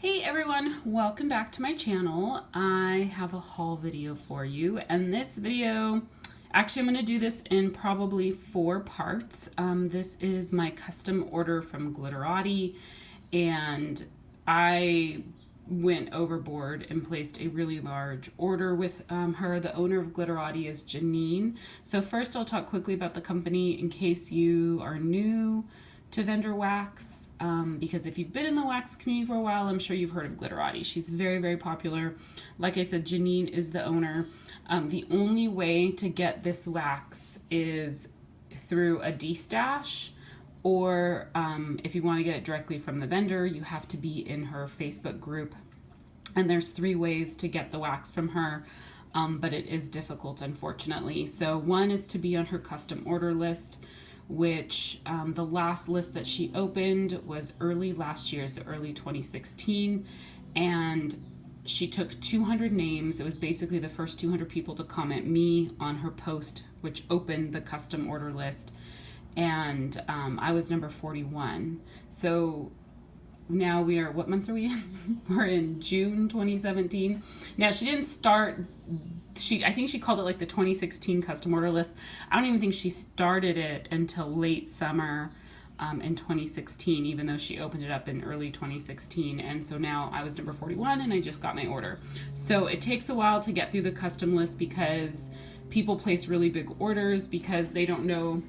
Hey everyone, welcome back to my channel. I have a haul video for you, and this video, actually I'm going to do this in probably 4 parts. This is my custom order from Glitterati, and I went overboard and placed a really large order with her. The owner of Glitterati is Janine. So first I'll talk quickly about the company in case you are new to vendor wax, because if you've been in the wax community for a while, I'm sure you've heard of Glitterati. She's very, very popular. Like I said, Janine is the owner. The only way to get this wax is through a D-stash, or if you want to get it directly from the vendor, you have to be in her Facebook group. And there's 3 ways to get the wax from her, but it is difficult, unfortunately. So one is to be on her custom order list, which the last list that she opened was early last year, so early 2016, and she took 200 names. It was basically the first 200 people to comment me on her post, which opened the custom order list, and I was number 41. So now we are, what month are we in? We're in June 2017. Now she didn't start, I think she called it like the 2016 custom order list. I don't even think she started it until late summer in 2016, even though she opened it up in early 2016. And so now I was number 41 and I just got my order. So it takes a while to get through the custom list because people place really big orders because they don't know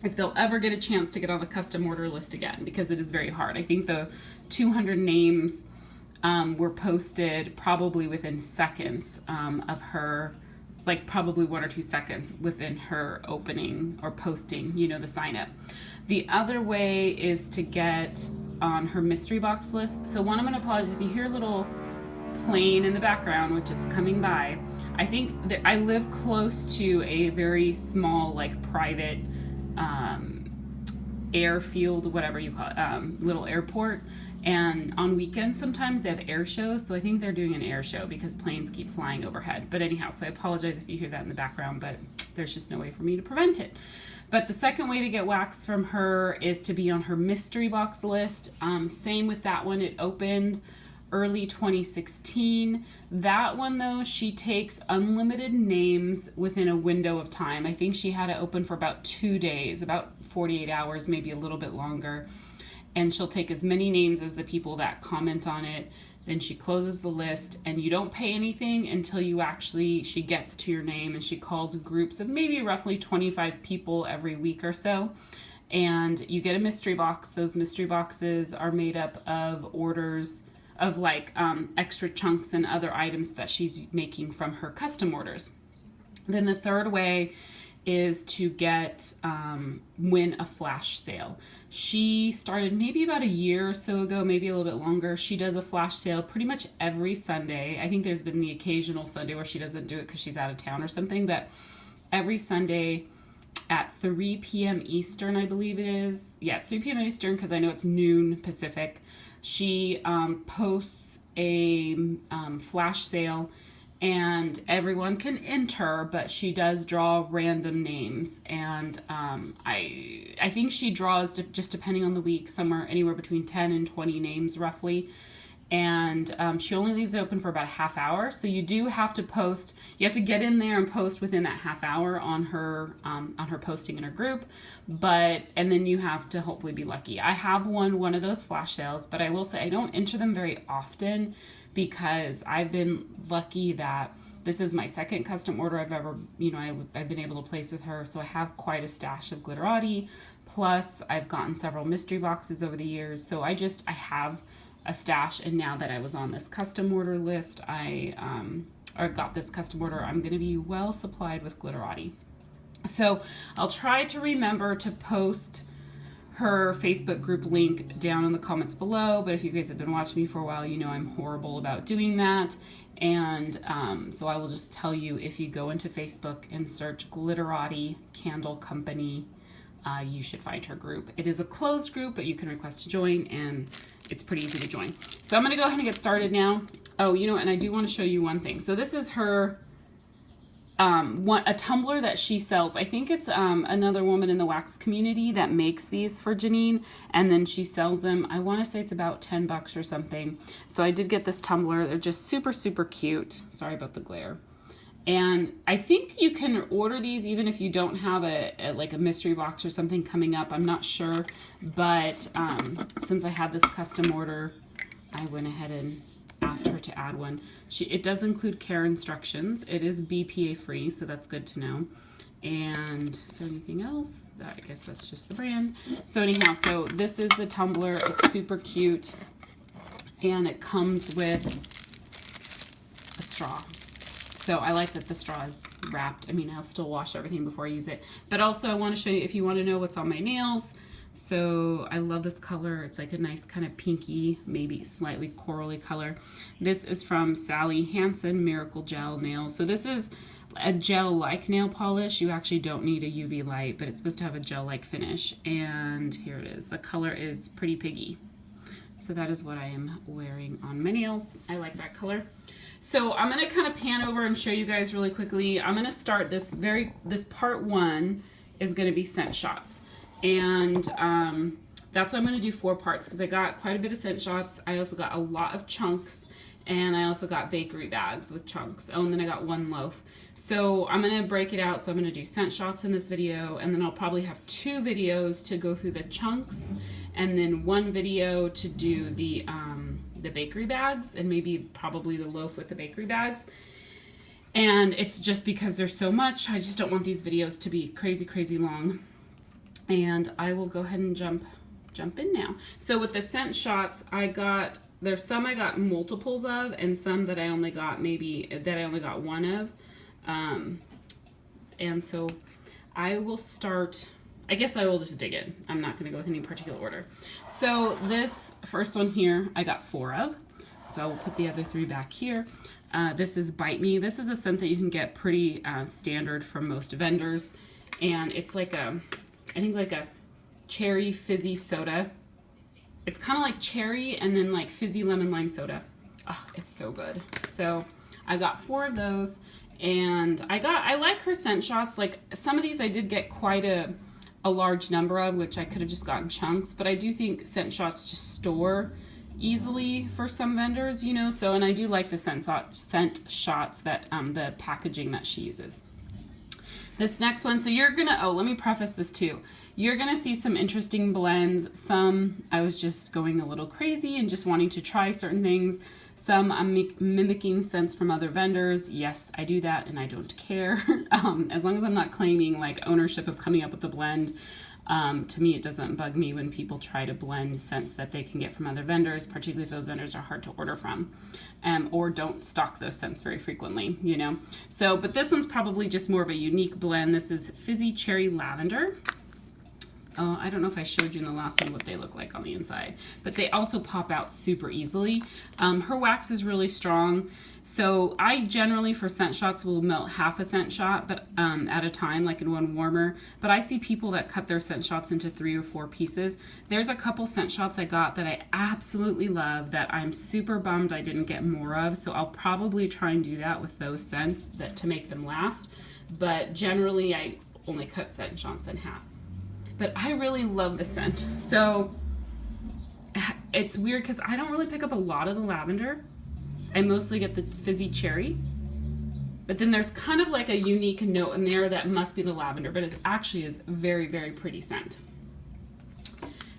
if they'll ever get a chance to get on the custom order list again, because it is very hard. I think the 200 names were posted probably within seconds of her, like probably 1 or 2 seconds within her opening or posting, the sign up. The other way is to get on her mystery box list. So one, I'm gonna apologize if you hear a little plane in the background, which it's coming by. I think that I live close to a very small, like private airfield, whatever you call it, little airport, and on weekends sometimes they have air shows, so I think they're doing an air show because planes keep flying overhead. But anyhow, so I apologize if you hear that in the background, but there's just no way for me to prevent it. But the second way to get wax from her is to be on her mystery box list. Same with that one, it opened early 2016. That one though, she takes unlimited names within a window of time. I think she had it open for about 2 days, about 48 hours, maybe a little bit longer. And she'll take as many names as the people that comment on it. Then she closes the list, and you don't pay anything until she gets to your name, and she calls groups of maybe roughly 25 people every week or so. And you get a mystery box. Those mystery boxes are made up of orders of like extra chunks and other items that she's making from her custom orders. Then the third way is to win a flash sale. She started maybe about a year or so ago, maybe a little bit longer. She does a flash sale pretty much every Sunday. I think there's been the occasional Sunday where she doesn't do it because she's out of town or something, but every Sunday at 3 p.m. Eastern, I believe it is. Yeah, 3 p.m. Eastern, because I know it's noon Pacific. She posts a flash sale, and everyone can enter, but she does draw random names. And I think she draws, just depending on the week, anywhere between 10 and 20 names roughly. And she only leaves it open for about a half hour. So you do have to post, you have to get in there and post within that half hour on her posting in her group. And then you have to hopefully be lucky. I have won one of those flash sales, but I will say I don't enter them very often because I've been lucky that this is my second custom order I've ever, I've been able to place with her. So I have quite a stash of Glitterati. Plus I've gotten several mystery boxes over the years. So I have a stash, and now that I was on this custom order list, or got this custom order, I'm going to be well supplied with Glitterati. So I'll try to remember to post her Facebook group link down in the comments below, but if you guys have been watching me for a while, you know I'm horrible about doing that. And so I will just tell you, if you go into Facebook and search Glitterati Candle Company, you should find her group. It is a closed group, but you can request to join, and it's pretty easy to join. So I'm going to go ahead and get started now. Oh, and I do want to show you one thing. So this is her a tumbler that she sells. I think it's another woman in the wax community that makes these for Janine, and then she sells them. I want to say it's about $10 or something. So I did get this tumbler. They're just super, super cute. Sorry about the glare. And I think you can order these even if you don't have like a mystery box or something coming up. I'm not sure, but since I had this custom order, I went ahead and asked her to add one. It does include care instructions. It is BPA free, so that's good to know. And is there anything else? I guess that's just the brand. So anyhow, so this is the tumbler. It's super cute, and it comes with a straw. So I like that the straw is wrapped. I mean, I'll still wash everything before I use it. But also I want to show you if you want to know what's on my nails. So I love this color. It's like a nice kind of pinky, maybe slightly corally color. This is from Sally Hansen Miracle Gel Nails. So this is a gel-like nail polish. You actually don't need a UV light, but it's supposed to have a gel-like finish. And here it is. The color is Pretty Piggy. So that is what I am wearing on my nails. I like that color. So I'm going to kind of pan over and show you guys really quickly. I'm going to start this part one is going to be scent shots. And that's why I'm going to do 4 parts, because I got quite a bit of scent shots. I also got a lot of chunks, and I also got bakery bags with chunks. Oh, and then I got 1 loaf. So I'm going to break it out. So I'm going to do scent shots in this video, and then I'll probably have 2 videos to go through the chunks, and then 1 video to do the bakery bags, and maybe probably the loaf with the bakery bags. And it's just because there's so much, I just don't want these videos to be crazy, crazy long. And I will go ahead and jump in now. So with the scent shots, there's some I got multiples of, and some that I only got 1 of. And so I will start, I guess I will just dig in. I'm not gonna go with any particular order. So this first one here, I got 4 of. So I will put the other 3 back here. This is Bite Me. This is a scent that you can get pretty standard from most vendors. And it's like I think like a cherry fizzy soda. It's kind of like cherry and then like fizzy lemon lime soda. Oh, it's so good. So I got 4 of those, and I like her scent shots. Like some of these I did get quite a large number of, which I could have just gotten chunks, but I do think scent shots just store easily for some vendors, you know. So, and I do like the scent shots that the packaging that she uses. This next one, so you're gonna, let me preface this too. You're gonna see some interesting blends. Some I was just going a little crazy and just wanting to try certain things. Some I'm mimicking scents from other vendors. Yes, I do that, and I don't care. As long as I'm not claiming like ownership of coming up with the blend. To me, it doesn't bug me when people try to blend scents that they can get from other vendors, particularly if those vendors are hard to order from, or don't stock those scents very frequently, you know. So, but this one's probably just more of a unique blend. This is Fizzy Cherry Lavender. I don't know if I showed you in the last one what they look like on the inside, but they also pop out super easily. Her wax is really strong. So I generally, for scent shots, will melt half a scent shot but at a time, like in one warmer. But I see people that cut their scent shots into 3 or 4 pieces. There's a couple scent shots I got that I absolutely love that I'm super bummed I didn't get more of. So I'll probably try and do that with those scents to make them last. But generally, I only cut scent shots in half. But I really love the scent. So it's weird because I don't really pick up a lot of the lavender. I mostly get the fizzy cherry. But then there's kind of like a unique note in there that must be the lavender, but it actually is very, very pretty scent.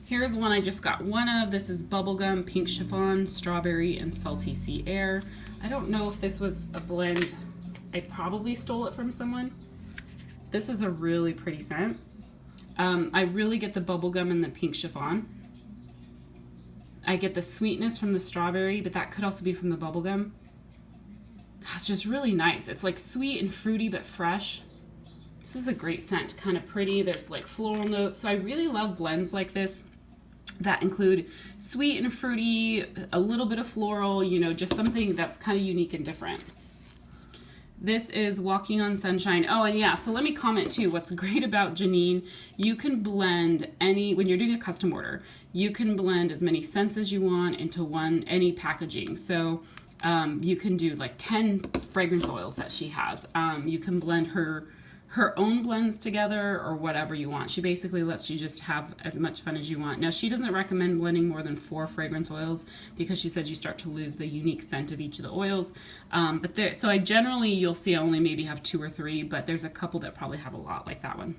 Here's one I just got 1 of. This is Bubblegum, Pink Chiffon, Strawberry, and Salty Sea Air. I don't know if this was a blend. I probably stole it from someone. This is a really pretty scent. I really get the bubblegum and the pink chiffon. I get the sweetness from the strawberry, but that could also be from the bubblegum. It's just really nice. It's like sweet and fruity, but fresh. This is a great scent, kind of pretty. There's like floral notes. So I really love blends like this that include sweet and fruity, a little bit of floral, you know, just something that's kind of unique and different. This is Walking on Sunshine. Oh, and yeah, so let me comment too. What's great about Janine, you can blend when you're doing a custom order, you can blend as many scents as you want into any packaging. So You can do like 10 fragrance oils that she has. You can blend her own blends together or whatever you want. She basically lets you just have as much fun as you want. Now, she doesn't recommend blending more than 4 fragrance oils because she says you start to lose the unique scent of each of the oils. So I generally, you'll see I only maybe have 2 or 3, but there's a couple that probably have a lot, like that one.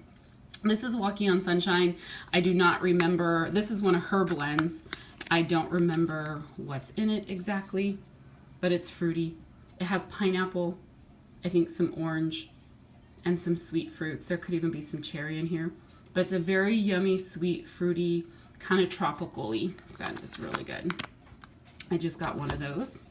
This is Walking on Sunshine. I do not remember. This is one of her blends. I don't remember what's in it exactly, but it's fruity. It has pineapple, I think some orange, and some sweet fruits. There could even be some cherry in here. But it's a very yummy, sweet, fruity, kind of tropical-y scent. It's really good. I just got one of those.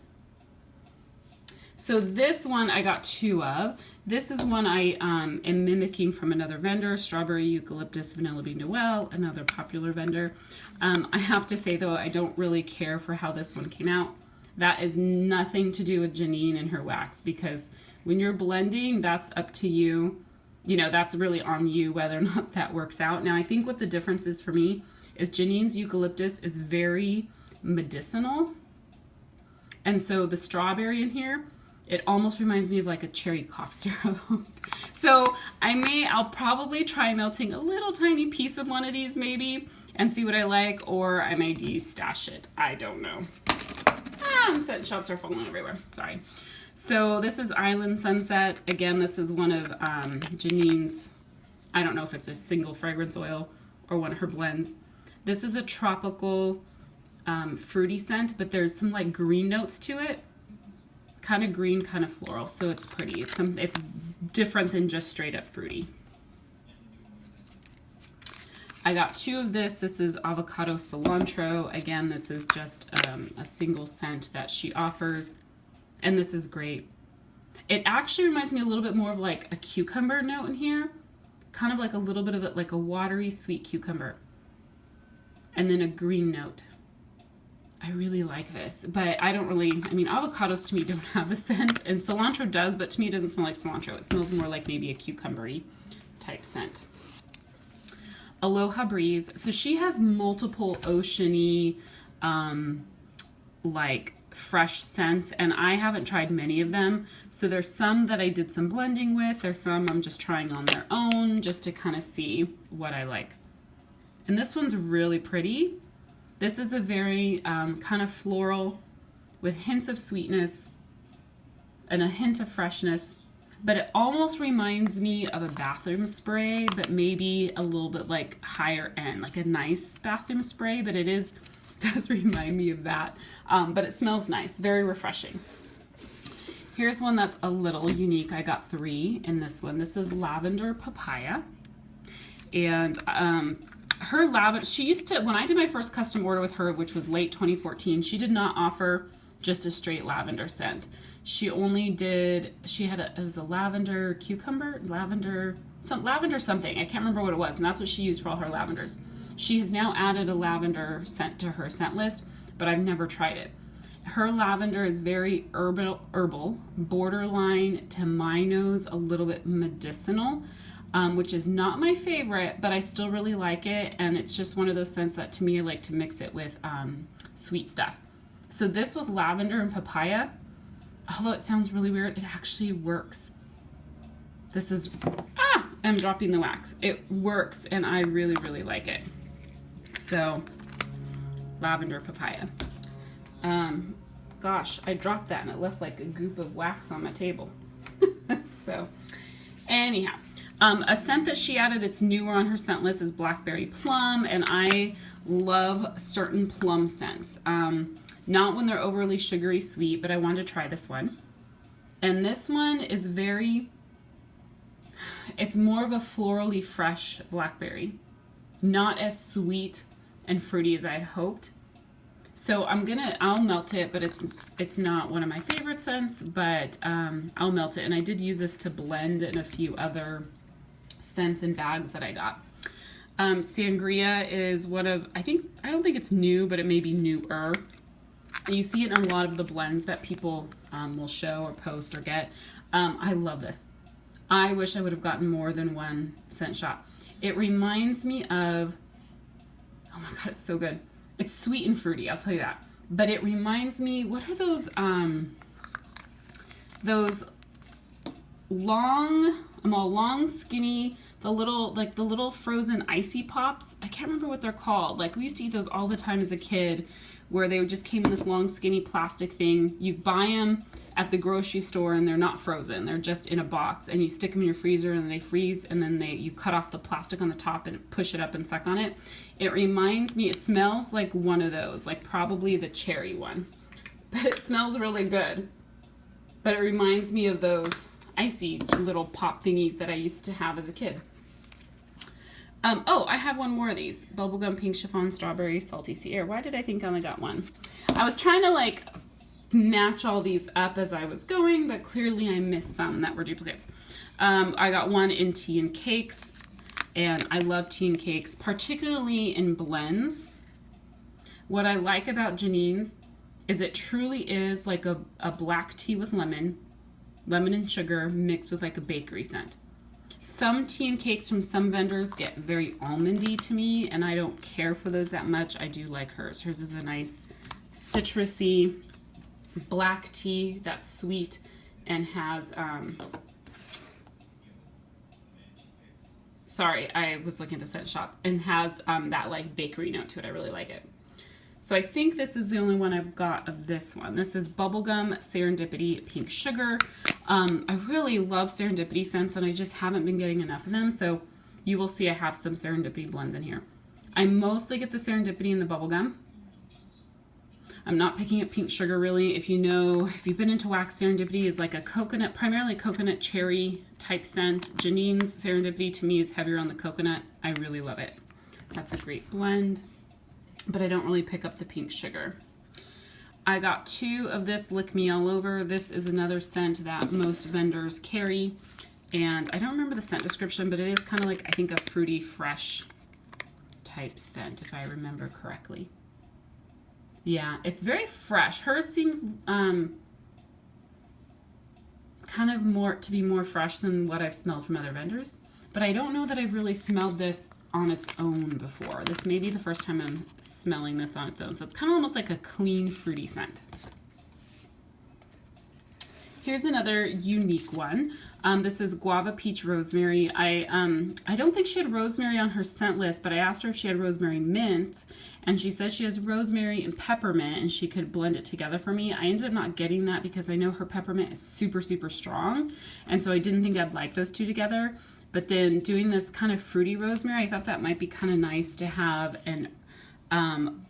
So this one I got 2 of. This is one I am mimicking from another vendor, Strawberry Eucalyptus Vanilla Bean Noel, another popular vendor. I have to say, though, I don't really care for how this one came out. That is nothing to do with Janine and her wax, because when you're blending, that's up to you. You know, that's really on you whether or not that works out. Now, I think what the difference is for me is Janine's eucalyptus is very medicinal. And so the strawberry in here, it almost reminds me of like a cherry cough syrup. So I'll probably try melting a little tiny piece of one of these maybe and see what I like, or I may de-stash it. I don't know. Scent shots are falling everywhere. Sorry. So this is Island Sunset. Again, this is one of Janine's, I don't know if it's a single fragrance oil or one of her blends. This is a tropical fruity scent, but there's some like green notes to it. Kind of green, kind of floral, so it's pretty. It's different than just straight up fruity. I got 2 of this. This is Avocado Cilantro. Again, this is just a single scent that she offers. And this is great. It actually reminds me a little bit more of like a cucumber note in here. Kind of like a little bit of it, like a watery, sweet cucumber. And then a green note. I really like this, but I don't really, I mean, avocados to me don't have a scent, and cilantro does, but to me it doesn't smell like cilantro. It smells more like maybe a cucumber-y type scent. Aloha Breeze. So she has multiple oceany, like fresh scents, and I haven't tried many of them. So there's some that I did some blending with. There's some I'm just trying on their own just to kind of see what I like. And this one's really pretty. This is a very kind of floral with hints of sweetness and a hint of freshness, but it almost reminds me of a bathroom spray, but maybe a little bit like higher end, like a nice bathroom spray, but does remind me of that. But it smells nice, very refreshing. Here's one that's a little unique. I got 3 in this one. This is Lavender Papaya. And her lavender, she used to, when I did my first custom order with her, which was late 2014, she did not offer just a straight lavender scent. She only did, it was a lavender cucumber, lavender something. I can't remember what it was, and that's what she used for all her lavenders. She has now added a lavender scent to her scent list, but I've never tried it. Her lavender is very herbal, borderline to my nose, a little bit medicinal. Which is not my favorite, but I still really like it, and it's just one of those scents that to me I like to mix it with sweet stuff. So this with lavender and papaya, although it sounds really weird, it actually works. This is, I'm dropping the wax. It works, and I really, really like it. So, lavender papaya. Gosh, I dropped that and it left like a goop of wax on my table. So, anyhow. A scent that she added, it's newer on her scent list, is Blackberry Plum, and I love certain plum scents. Not when they're overly sugary sweet, but I wanted to try this one. And this one is it's more of a florally fresh blackberry. Not as sweet and fruity as I had hoped. So I'll melt it, but it's not one of my favorite scents, but I'll melt it. And I did use this to blend in a few other scents and bags that I got. Sangria is one of, I don't think it's new, but it may be newer. You see it in a lot of the blends that people will show or post or get. I love this. I wish I would have gotten more than one scent shot. It reminds me of, oh my God, it's so good. It's sweet and fruity, I'll tell you that. but it reminds me, what are those long, skinny, the little frozen icy pops. I can't remember what they're called. Like, we used to eat those all the time as a kid, where they just came in this long, skinny plastic thing. You buy them at the grocery store and they're not frozen. They're just in a box, and you stick them in your freezer and they freeze, and then you cut off the plastic on the top and push it up and suck on it. It reminds me, it smells like one of those, like probably the cherry one, but it smells really good. But it reminds me of those icy little pop thingies that I used to have as a kid. Oh, I have one more of these. Bubblegum Pink Chiffon Strawberry Salty Sea Air. Why did I think I only got one? I was trying to like match all these up as I was going, but clearly I missed some that were duplicates. I got one in tea and cakes, and I love tea and cakes, particularly in blends. What I like about Janine's is it truly is like a black tea with lemon and sugar mixed with like a bakery scent. Some tea and cakes from some vendors get very almondy to me, and I don't care for those that much. I do like hers. Hers is a nice citrusy black tea that's sweet and has, sorry, I was looking at the scent shop, and has that like bakery note to it. I really like it. So I think this is the only one I've got of this one. This is Bubblegum Serendipity Pink Sugar. I really love Serendipity scents, and I just haven't been getting enough of them. So you will see I have some Serendipity blends in here. I mostly get the Serendipity and the Bubblegum. I'm not picking up Pink Sugar really. If you've been into wax, Serendipity is like a coconut, primarily coconut cherry type scent. Janine's Serendipity to me is heavier on the coconut. I really love it. That's a great blend, but I don't really pick up the Pink Sugar. I got 2 of this Lick Me All Over. This is another scent that most vendors carry, and I don't remember the scent description, but it is kind of like, I think, a fruity, fresh type scent, if I remember correctly. Yeah, it's very fresh. Hers seems kind of to be more fresh than what I've smelled from other vendors, but I don't know that I've really smelled this on its own before. This may be the first time I'm smelling this on its own. So it's kind of almost like a clean, fruity scent. Here's another unique one. This is Guava Peach Rosemary. I don't think she had rosemary on her scent list, but I asked her if she had rosemary mint, and she says she has rosemary and peppermint, and she could blend it together for me. I ended up not getting that because I know her peppermint is super, super strong, and so I didn't think I'd like those two together. But then doing this kind of fruity rosemary, I thought that might be kind of nice to have an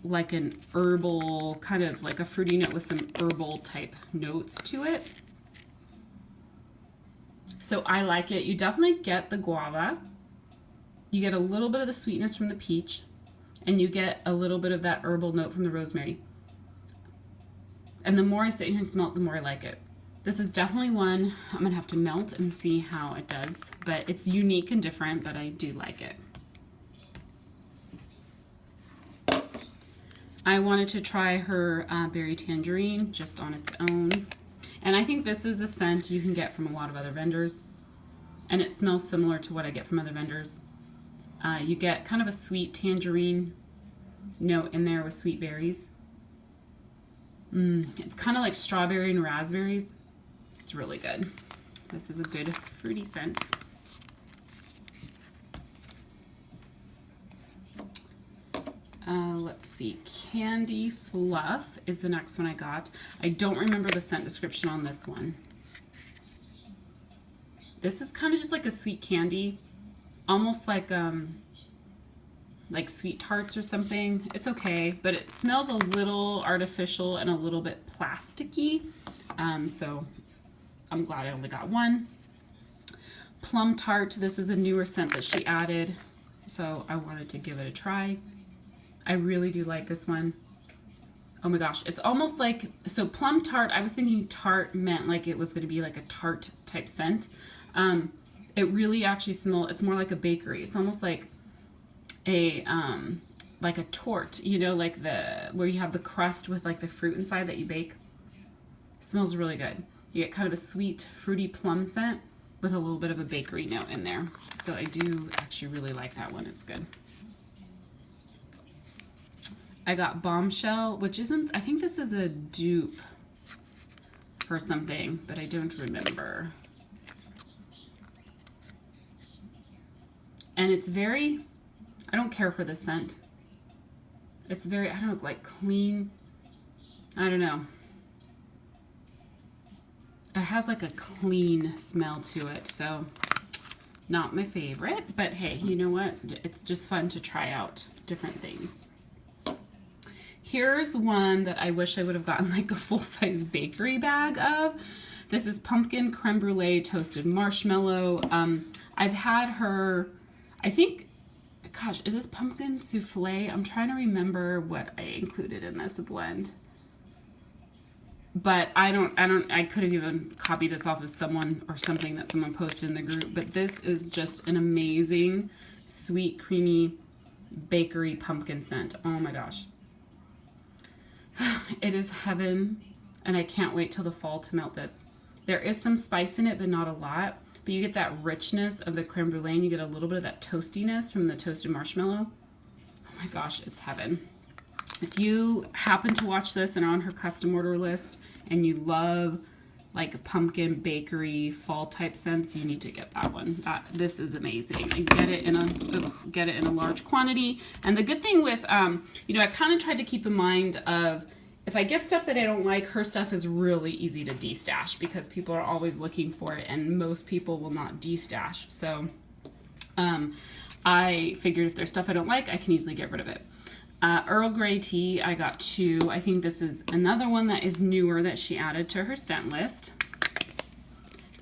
like an herbal, kind of like a fruity note with some herbal type notes to it. So I like it. You definitely get the guava. You get a little bit of the sweetness from the peach, and you get a little bit of that herbal note from the rosemary. And the more I sit here and smell it, the more I like it. This is definitely one I'm gonna have to melt and see how it does, but it's unique and different, but I do like it. I wanted to try her Berry Tangerine just on its own. And I think this is a scent you can get from a lot of other vendors, and it smells similar to what I get from other vendors. You get kind of a sweet tangerine note in there with sweet berries. It's kind of like strawberry and raspberries. It's really good. This is a good fruity scent. Let's see, Candy Fluff is the next one I got. I don't remember the scent description on this one. This is kind of just like a sweet candy, almost like sweet tarts or something. It's okay, but it smells a little artificial and a little bit plasticky. So I'm glad I only got one. Plum Tart, this is a newer scent that she added, so I wanted to give it a try. I really do like this one. Oh my gosh, it's almost like, so Plum Tart, I was thinking tart meant like it was going to be like a tart type scent. It really actually smells, it's more like a bakery. It's almost like a tort, you know, like where you have the crust with like the fruit inside that you bake. It smells really good. You get kind of a sweet, fruity plum scent with a little bit of a bakery note in there. So I do actually really like that one. It's good. I got Bombshell, which isn't, I think this is a dupe for something, but I don't remember. And it's very, I don't care for the scent. It's very, I don't know, like clean. I don't know. It has like a clean smell to it, so not my favorite, but hey, you know what? It's just fun to try out different things. Here's one that I wish I would have gotten like a full-size bakery bag of. This is pumpkin creme brulee toasted marshmallow. I've had her, I think, gosh, is this pumpkin souffle? I'm trying to remember what I included in this blend. But I could have even copied this off of someone or something that someone posted in the group, but this is just an amazing, sweet, creamy bakery pumpkin scent. Oh my gosh. It is heaven, and I can't wait till the fall to melt this. There is some spice in it, but not a lot, but you get that richness of the creme brulee, and you get a little bit of that toastiness from the toasted marshmallow. Oh my gosh, it's heaven. If you happen to watch this and are on her custom order list and you love like pumpkin bakery fall type scents, you need to get that one. This is amazing. And get it in a large quantity. And the good thing with you know, I kind of tried to keep in mind of if I get stuff that I don't like, her stuff is really easy to destash because people are always looking for it and most people will not destash. So I figured if there's stuff I don't like, I can easily get rid of it. Earl Grey tea, I got 2. I think this is another one that is newer that she added to her scent list.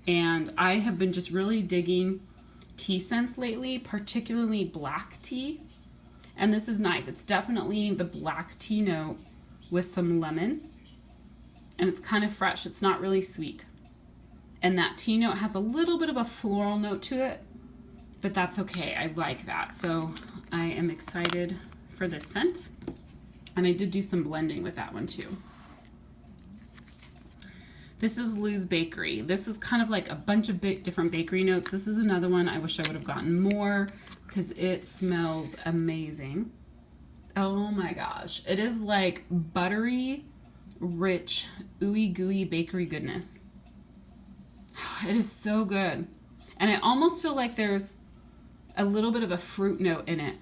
And I have been just really digging tea scents lately, particularly black tea. And this is nice. It's definitely the black tea note with some lemon. And it's kind of fresh. It's not really sweet. And that tea note has a little bit of a floral note to it, but that's okay. I like that. So I am excited for this scent, and I did do some blending with that one too. This is Lou's Bakery. This is kind of like a bunch of different bakery notes. This is another one I wish I would have gotten more because it smells amazing. Oh my gosh, it is like buttery, rich, ooey gooey bakery goodness. It is so good, and I almost feel like there's a little bit of a fruit note in it.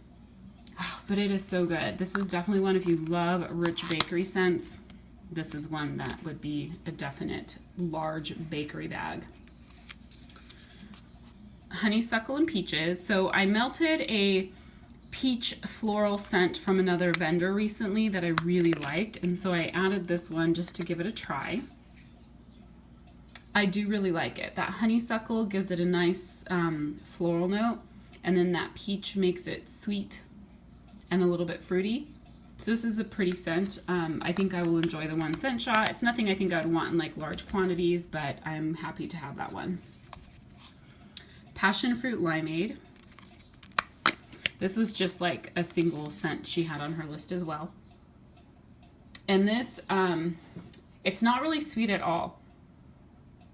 But it is so good. This is definitely one, if you love rich bakery scents, this is one that would be a definite large bakery bag. Honeysuckle and Peaches. So I melted a peach floral scent from another vendor recently that I really liked, and so I added this one just to give it a try. I do really like it. That honeysuckle gives it a nice floral note, and then that peach makes it sweet and a little bit fruity. So this is a pretty scent. I think I will enjoy the one scent shot. It's nothing I think I would want in like large quantities, but I'm happy to have that one. Passion Fruit Limeade. This was just like a single scent she had on her list as well. And this, it's not really sweet at all.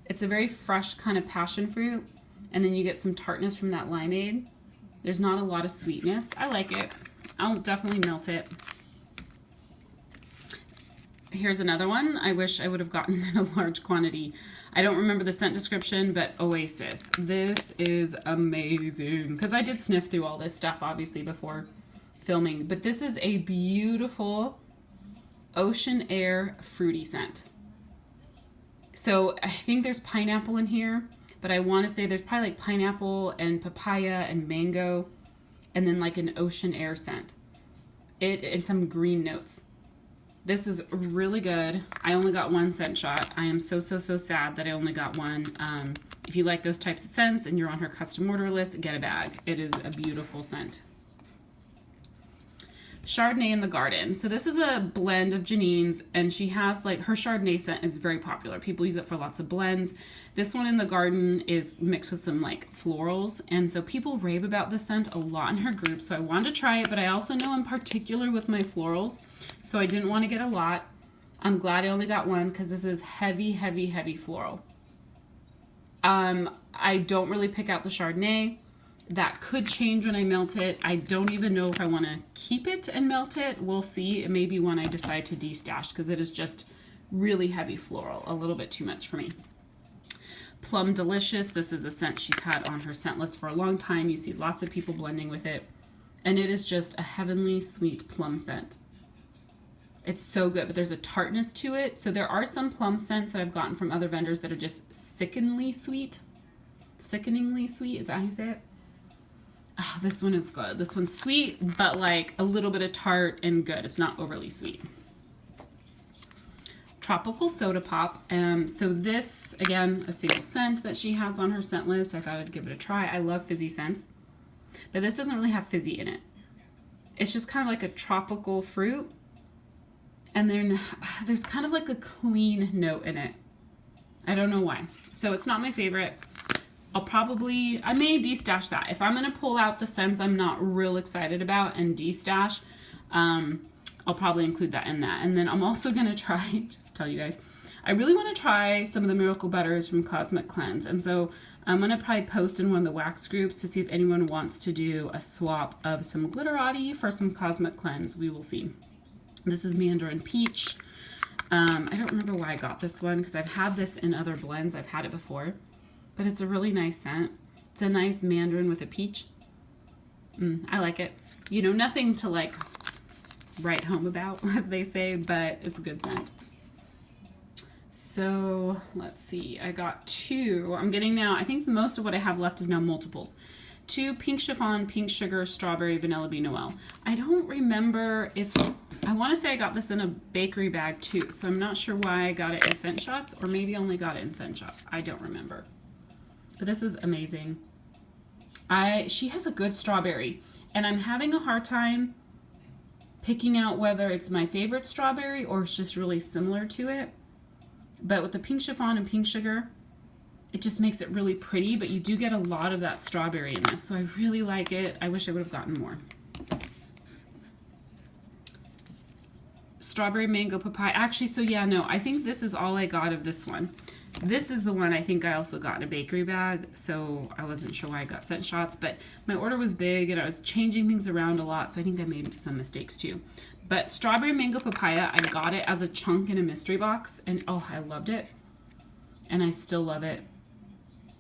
It's a very fresh kind of passion fruit, and then you get some tartness from that limeade. There's not a lot of sweetness. I like it. I'll definitely melt it. Here's another one I wish I would have gotten in a large quantity. I don't remember the scent description, but Oasis. This is amazing because I did sniff through all this stuff obviously before filming, but this is a beautiful ocean air fruity scent. So I think there's pineapple in here, but I want to say there's probably like pineapple and papaya and mango, and then like an ocean air scent. And some green notes. This is really good. I only got one scent shot. I am so sad that I only got one. If you like those types of scents and you're on her custom order list, get a bag. It is a beautiful scent. Chardonnay in the Garden. So this is a blend of Janine's, and she has like, her Chardonnay scent is very popular. People use it for lots of blends. This one in the garden is mixed with some like florals, and so people rave about this scent a lot in her group, so I wanted to try it, but I also know I'm particular with my florals, so I didn't want to get a lot. I'm glad I only got one because this is heavy floral. I don't really pick out the Chardonnay. That could change when I melt it. I don't even know if I want to keep it and melt it. We'll see. It may be one I decide to de-stash because it is just really heavy floral, a little bit too much for me. Plum Delicious. This is a scent she's had on her scent list for a long time. You see lots of people blending with it. And it is just a heavenly sweet plum scent. It's so good, but there's a tartness to it. So there are some plum scents that I've gotten from other vendors that are just sickeningly sweet. Sickeningly sweet, is that how you say it? Oh, this one is good. This one's sweet, but like a little bit of tart and good. It's not overly sweet. Tropical Soda Pop. So this, again, a single scent that she has on her scent list. I thought I'd give it a try. I love fizzy scents, but this doesn't really have fizzy in it. It's just kind of like a tropical fruit. And then there's kind of like a clean note in it. I don't know why. So it's not my favorite. I may de-stash that. If I'm going to pull out the scents I'm not real excited about and de-stash, I'll probably include that in that. And then I'm also going to try, just to tell you guys, I really want to try some of the Miracle Butters from Cosmic Cleanse. And so I'm going to probably post in one of the wax groups to see if anyone wants to do a swap of some Glitterati for some Cosmic Cleanse. We will see. This is Mandarin Peach. I don't remember why I got this one because I've had this in other blends. I've had it before. But it's a really nice scent. It's a nice mandarin with a peach. I like it. You know, nothing to like write home about, as they say, but it's a good scent. So let's see. I got two. I'm getting now, I think most of what I have left is now multiples. 2 Pink Chiffon, Pink Sugar, Strawberry, Vanilla Bean Noel. I don't remember if, I want to say I got this in a bakery bag too, so I'm not sure why I got it in Scent Shots, or maybe only got it in Scent Shots. I don't remember. But this is amazing. She has a good strawberry, and I'm having a hard time picking out whether it's my favorite strawberry or it's just really similar to it. But with the Pink Chiffon and Pink Sugar, it just makes it really pretty, but you do get a lot of that strawberry in this, so I really like it. I wish I would have gotten more. Strawberry, Mango, Papaya. Actually, so yeah, no, I think this is all I got of this one. This is the one I think I also got in a bakery bag, so I wasn't sure why I got Scent Shots, but my order was big and I was changing things around a lot, so I think I made some mistakes too. But Strawberry, Mango, Papaya, I got it as a chunk in a mystery box, and oh, I loved it. And I still love it.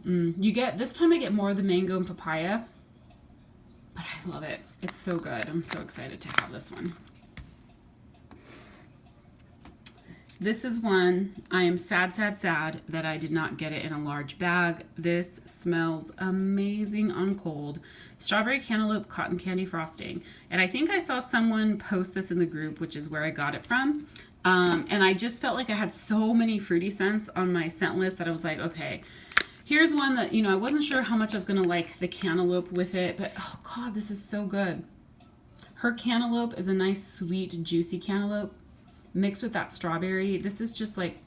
This time I get more of the mango and papaya, but I love it. It's so good. I'm so excited to have this one. This is one I am sad that I did not get it in a large bag. This smells amazing on cold. Strawberry Cantaloupe Cotton Candy Frosting. And I think I saw someone post this in the group, which is where I got it from. And I just felt like I had so many fruity scents on my scent list that I was like, okay, here's one that, you know, I wasn't sure how much I was going to like the cantaloupe with it, but oh God, this is so good. Her cantaloupe is a nice, sweet, juicy cantaloupe mixed with that strawberry. This is just like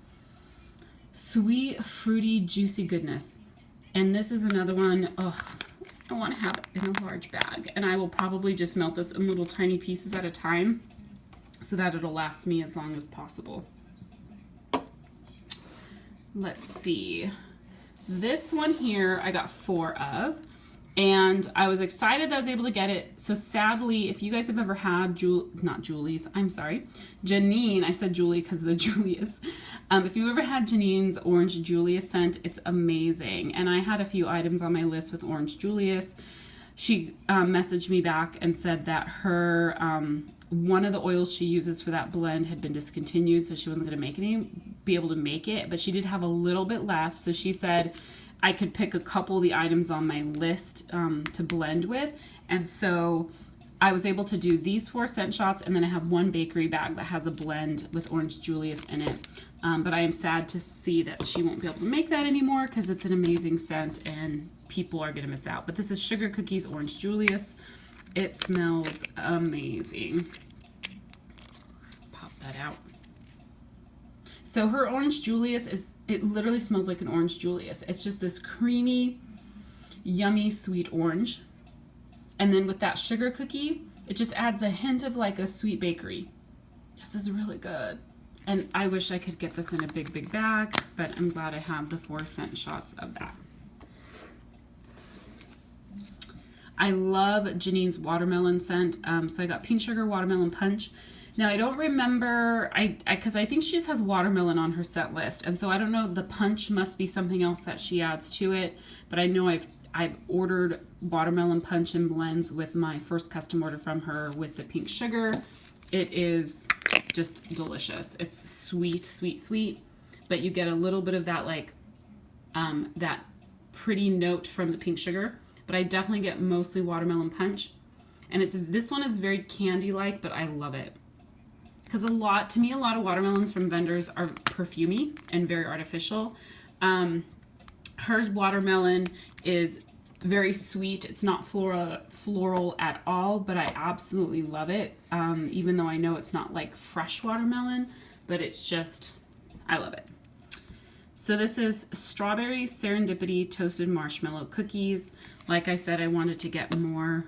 sweet, fruity, juicy goodness. And this is another one, oh, I want to have it in a large bag. And I will probably just melt this in little tiny pieces at a time so that it'll last me as long as possible. Let's see. This one here I got 4 of, and I was excited that I was able to get it. So sadly, if you guys have ever had Janine, I said Julie because of the Julius. If you ever had Janine's Orange Julius scent, it's amazing. And I had a few items on my list with Orange Julius. She messaged me back and said that her one of the oils she uses for that blend had been discontinued, so she wasn't going to be able to make it, but she did have a little bit left. So she said I could pick a couple of the items on my list to blend with, and so I was able to do these 4 scent shots, and then I have 1 bakery bag that has a blend with Orange Julius in it. But I am sad to see that she won't be able to make that anymore because it's an amazing scent and people are going to miss out. But this is Sugar Cookies Orange Julius. It smells amazing. Pop that out. So her Orange Julius it literally smells like an Orange Julius. It's just this creamy, yummy, sweet orange. And then with that sugar cookie, it just adds a hint of like a sweet bakery. This is really good. And I wish I could get this in a big bag, but I'm glad I have the 4 scent shots of that. I love Janine's watermelon scent. So I got pink sugar watermelon punch. Now I don't remember, because I think she just has watermelon on her scent list, and so I don't know, the punch must be something else that she adds to it, but I know I've ordered watermelon punch and blends with my first custom order from her with the pink sugar. It is just delicious. It's sweet, sweet, sweet, but you get a little bit of that like that pretty note from the pink sugar, but I definitely get mostly watermelon punch. And this one is very candy-like, but I love it. Because to me, a lot of watermelons from vendors are perfumey and very artificial. Her watermelon is very sweet. It's not floral at all, but I absolutely love it. Even though I know it's not like fresh watermelon, but it's just, I love it. So this is Strawberry Serendipity Toasted Marshmallow Cookies. Like I said, I wanted to get more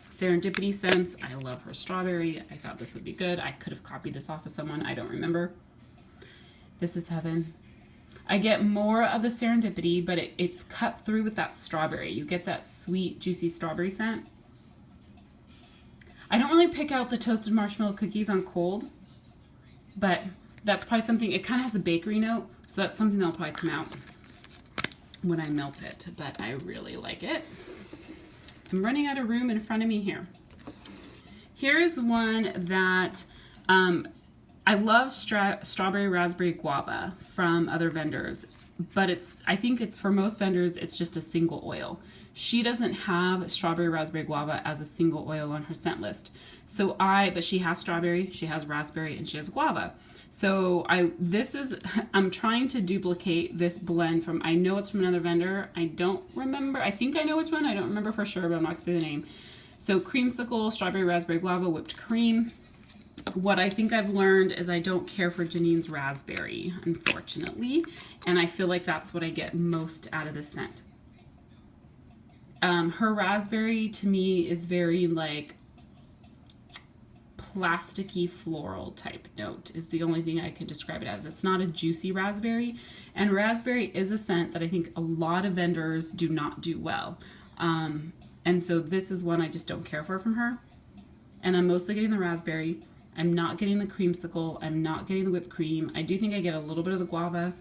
Serendipity scents. I love her strawberry. I thought this would be good. I could have copied this off of someone. I don't remember. This is heaven. I get more of the Serendipity, but it's cut through with that strawberry. You get that sweet, juicy strawberry scent. I don't really pick out the toasted marshmallow cookies on cold, but that's probably something, it kind of has a bakery note, so that's something that'll probably come out when I melt it, but I really like it. I'm running out of room in front of me here. Here's one that I love strawberry raspberry guava from other vendors, but I think it's for most vendors, it's just a single oil. She doesn't have strawberry raspberry guava as a single oil on her scent list. But she has strawberry, she has raspberry, and she has guava. So I'm trying to duplicate this blend from, I know it's from another vendor. I don't remember, I think I know which one. I don't remember for sure, but I'm not gonna say the name. So creamsicle, strawberry, raspberry, guava, whipped cream. What I think I've learned is I don't care for Janine's raspberry, unfortunately. And I feel like that's what I get most out of this scent. Her raspberry to me is very like plasticky floral type note is the only thing I can describe it as. It's not a juicy raspberry, and raspberry is a scent that I think a lot of vendors do not do well. And so this is one I just don't care for from her. And I'm mostly getting the raspberry. I'm not getting the creamsicle. I'm not getting the whipped cream. I do think I get a little bit of the guava,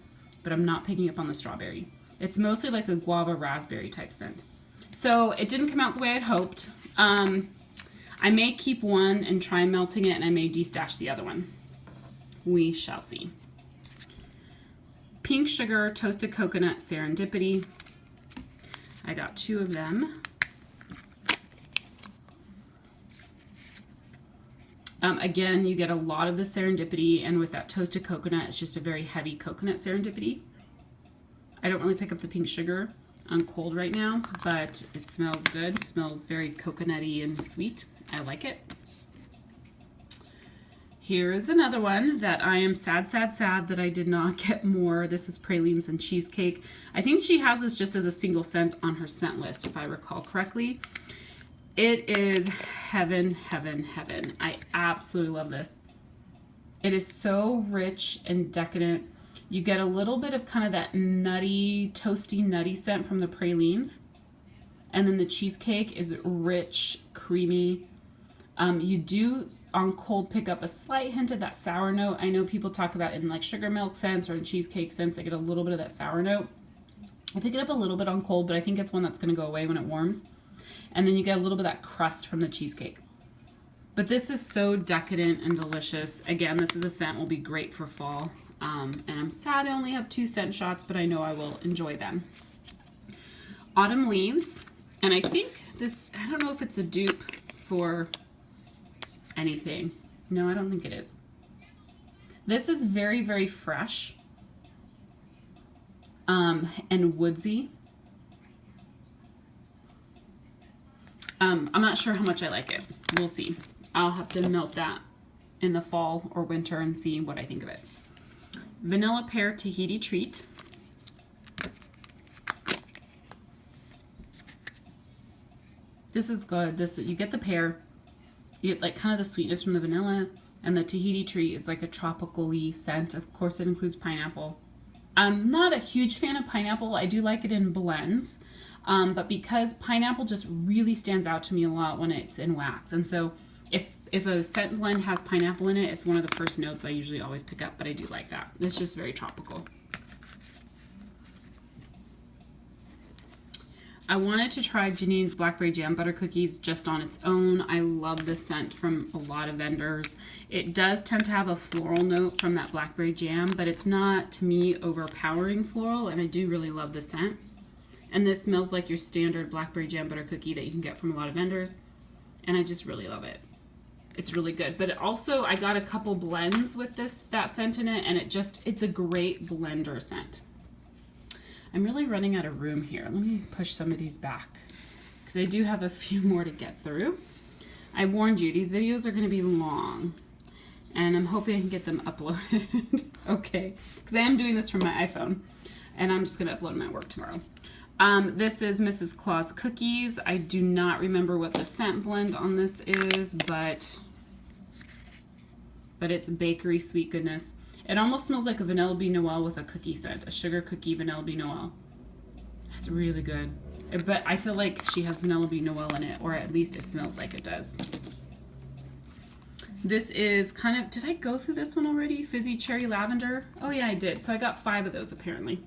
but I'm not picking up on the strawberry. It's mostly like a guava raspberry type scent. So it didn't come out the way I'd hoped. I may keep one and try melting it, and I may destash the other one. We shall see. Pink Sugar Toasted Coconut Serendipity. I got 2 of them. Again, you get a lot of the serendipity, and with that toasted coconut, it's just a very heavy coconut serendipity. I don't really pick up the pink sugar on cold right now, but it smells good. It smells very coconutty and sweet. I like it. Here is another one that I am sad, sad, sad that I did not get more. This is Pralines and Cheesecake. I think she has this just as a single scent on her scent list, if I recall correctly. It is heaven, heaven, heaven. I absolutely love this. It is so rich and decadent. You get a little bit of kind of that nutty, toasty, nutty scent from the pralines. And then the cheesecake is rich, creamy. You do, on cold, pick up a slight hint of that sour note. I know people talk about in like sugar milk scents or in cheesecake scents, they get a little bit of that sour note. I pick it up a little bit on cold, but I think it's one that's going to go away when it warms. And then you get a little bit of that crust from the cheesecake. But this is so decadent and delicious. Again, this is a scent will be great for fall. And I'm sad I only have 2 scent shots, but I know I will enjoy them. Autumn Leaves. And I think this, I don't know if it's a dupe for anything. No, I don't think it is. This is very, very fresh and woodsy. I'm not sure how much I like it. We'll see. I'll have to melt that in the fall or winter and see what I think of it. Vanilla Pear Tahiti Treat. This is good. You get the pear, you get like kind of the sweetness from the vanilla, and the Tahiti Treat is like a tropical-y scent. Of course, it includes pineapple. I'm not a huge fan of pineapple. I do like it in blends. But because pineapple just really stands out to me a lot when it's in wax. And so if a scent blend has pineapple in it, it's one of the first notes I usually always pick up, but I do like that. It's just very tropical. I wanted to try Janine's Blackberry Jam Butter Cookies just on its own. I love this scent from a lot of vendors. It does tend to have a floral note from that blackberry jam, but it's not, to me, overpowering floral, and I do really love the scent. And this smells like your standard Blackberry Jam Butter Cookie that you can get from a lot of vendors, and I just really love it. It's really good. But it also, I got a couple blends with that scent in it, and it's a great blender scent. I'm really running out of room here. Let me push some of these back because I do have a few more to get through. I warned you, these videos are going to be long, and I'm hoping I can get them uploaded. Okay, because I am doing this from my iPhone, and I'm just going to upload them at work tomorrow. This is Mrs. Claus Cookies. I do not remember what the scent blend on this is, but it's bakery sweet goodness. It almost smells like a Vanilla Bean Noel with a cookie scent, a sugar cookie Vanilla Bean Noel. That's really good. But I feel like she has Vanilla Bean Noel in it, or at least it smells like it does. This is kind of, did I go through this one already? Fizzy Cherry Lavender? Oh yeah, I did. So I got 5 of those apparently.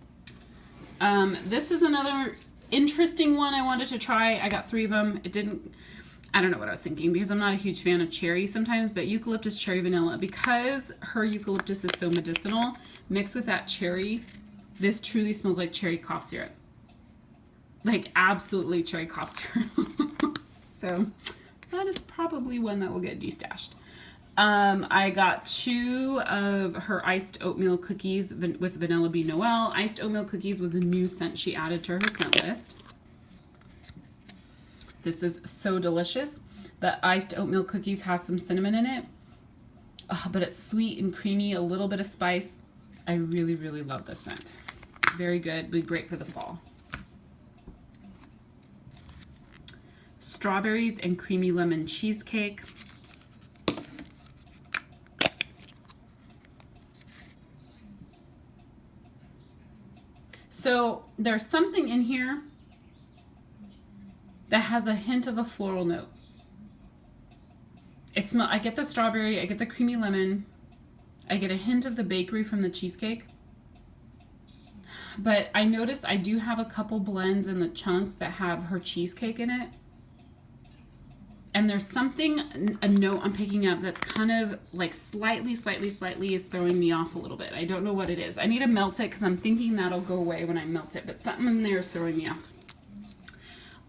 This is another interesting one I wanted to try. I got 3 of them. It didn't, I don't know what I was thinking because I'm not a huge fan of cherry sometimes, but eucalyptus cherry vanilla, because her eucalyptus is so medicinal, mixed with that cherry, this truly smells like cherry cough syrup. Like absolutely cherry cough syrup. So that is probably one that will get destashed. I got 2 of her iced oatmeal cookies with Vanilla Bean Noel. Iced oatmeal cookies was a new scent she added to her scent list. This is so delicious. The iced oatmeal cookies has some cinnamon in it, but it's sweet and creamy, a little bit of spice. I really, really love this scent. Very good, be great for the fall. Strawberries and creamy lemon cheesecake. So there's something in here that has a hint of a floral note. I get the strawberry, I get the creamy lemon, I get a hint of the bakery from the cheesecake. But I noticed I do have a couple blends in the chunks that have her cheesecake in it. And there's something, a note I'm picking up that's kind of like slightly is throwing me off a little bit. I don't know what it is. I need to melt it because I'm thinking that'll go away when I melt it, but something in there is throwing me off.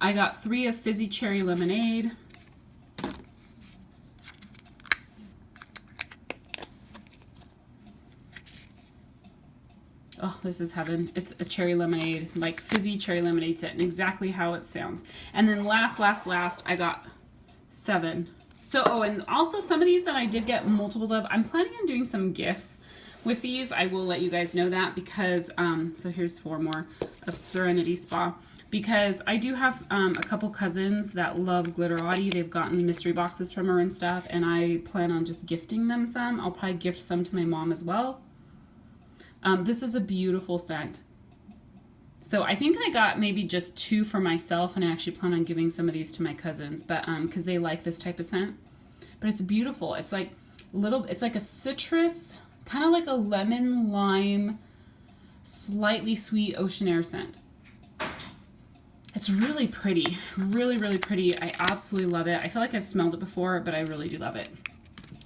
I got 3 of Fizzy Cherry Lemonade. Oh, this is heaven. It's a cherry lemonade, like fizzy cherry lemonade scent, and exactly how it sounds. And then last, I got 7. So, oh, and also some of these that I did get multiples of, I'm planning on doing some gifts with these. I will let you guys know that because, so here's 4 more of Serenity Spa. Because I do have a couple cousins that love Glitterati. They've gotten mystery boxes from her and stuff, and I plan on just gifting them some. I'll probably gift some to my mom as well. This is a beautiful scent. So I think I got maybe just 2 for myself, and I actually plan on giving some of these to my cousins, but because they like this type of scent. But it's beautiful. It's like it's like a citrus, kind of like a lemon lime, slightly sweet ocean air scent. It's really pretty, really, really pretty. I absolutely love it. I feel like I've smelled it before, but I really do love it.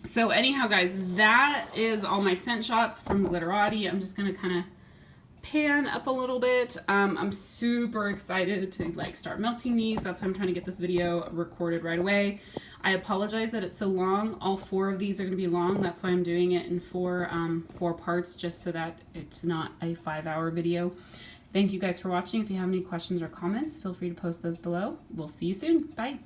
So anyhow, guys, that is all my scent shots from Glitterati. I'm just going to kind of pan up a little bit. I'm super excited to like start melting these. That's why I'm trying to get this video recorded right away. I apologize that it's so long. All 4 of these are going to be long. That's why I'm doing it in 4 parts, just so that it's not a 5-hour video. Thank you guys for watching. If you have any questions or comments, feel free to post those below. We'll see you soon. Bye.